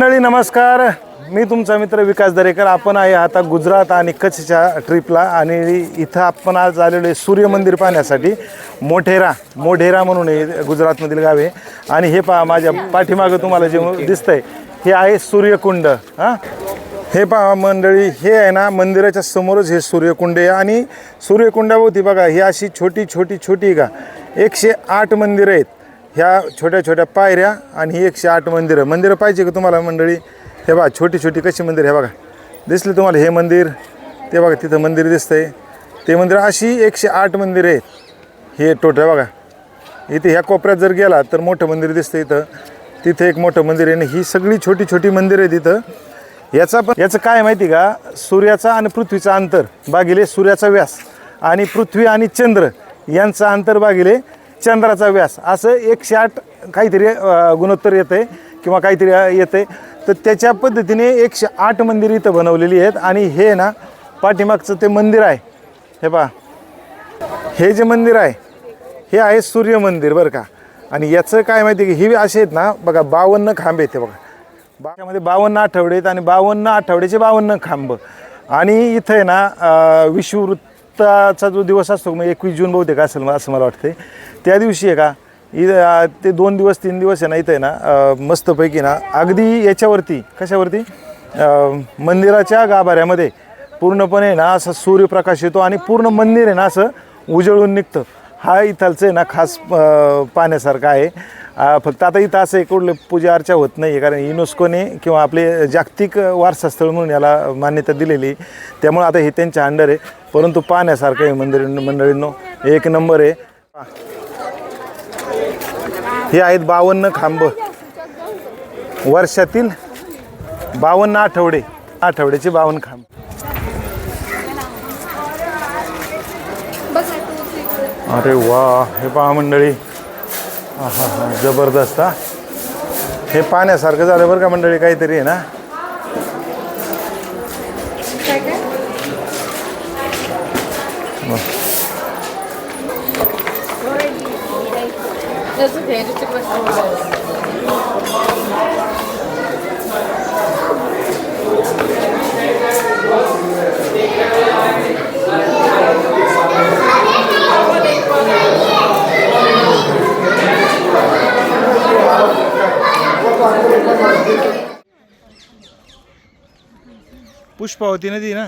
मंडळी नमस्कार, मी तुमचा मित्र विकास दरेकर. आपण आहे आता गुजरात आणि कच्छच्या ट्रिपला आणि इथं आपण आज आलेलो आहे सूर्य मंदिर पाहण्यासाठी. मोढेरा म्हणून आहे गुजरातमधील गाव आहे. आणि हे पहा माझ्या पाठीमागं तुम्हाला जे दिसतंय हे आहे सूर्यकुंड. हे पहा मंडळी, हे आहे ना मंदिराच्या समोरच हे सूर्यकुंड आहे. आणि सूर्यकुंडाभोवती बघा ही अशी छोटी छोटी छोटी का 108 मंदिरं आहेत. ह्या छोट्या छोट्या पायऱ्या आणि ही 108 मंदिरं पाहिजे का तुम्हाला मंडळी? हे बघा छोटी छोटी कशी मंदिर, हे बघा दिसले तुम्हाला हे मंदिर, ते बघा तिथं मंदिर दिसतंय ते मंदिर. अशी 108 मंदिरं आहेत हे टोटल. बघा इथे ह्या कोपऱ्यात जर गेला तर मोठं मंदिर दिसतं, इथं तिथे एक मोठं मंदिर आहे. आणि ही सगळी छोटी छोटी मंदिरं आहेत इथं. याचं काय माहिती का, सूर्याचा आणि पृथ्वीचा अंतर भागिले सूर्याचा व्यास आणि पृथ्वी आणि चंद्र यांचा अंतर भागिले चंद्राचा व्यास, असं 108 काहीतरी गुणोत्तर येतं आहे किंवा काहीतरी येतं आहे. तर त्याच्या पद्धतीने 108 मंदिर इथं बनवलेली आहेत. आणि हे ना पाठीमागचं ते मंदिर आहे, हे पहा हे जे मंदिर आहे हे आहे सूर्य मंदिर बरं का. आणि याचं काय माहिती की ही असे आहेत ना बघा 52 खांब आहेत. ते बघा त्यामध्ये 52 आठवडे आहेत आणि 52 आठवड्याचे 52 खांब. आणि इथं आहे ना विषुववृत्ताचा जो दिवस असतो मग 21 जून बहुतेक असेल असं मला वाटतं, त्या दिवशी आहे का ते 2 दिवस 3 दिवस आहे ना इथं आहे ना मस्तपैकी ना अगदी याच्यावरती कशावरती मंदिराच्या गाभाऱ्यामध्ये पूर्णपणे ना असं सूर्यप्रकाश येतो आणि पूर्ण मंदिर आहे ना असं उजळून निघतं. हा इथलचं आहे ना खास पाहण्यासारखं आहे. फक्त आता इथं असं कुठलं पूजा अर्चा होत नाही आहे, कारण युनेस्कोने किंवा आपले जागतिक वारसास्थळ म्हणून याला मान्यता दिलेली, त्यामुळे आता हे त्यांच्या अंडर आहे. परंतु पाहण्यासारखं आहे मंडळींनो, एक नंबर आहे. हे आहेत 52 खांब, वर्षातील 52 आठवड्याचे 52 खांब. अरे वा, हे पहा मंडळी, हा जबरदस्त. हे पाहण्यासारखं झालं बरं का मंडळी, काहीतरी आहे ना. पुष्पावती नदी ना.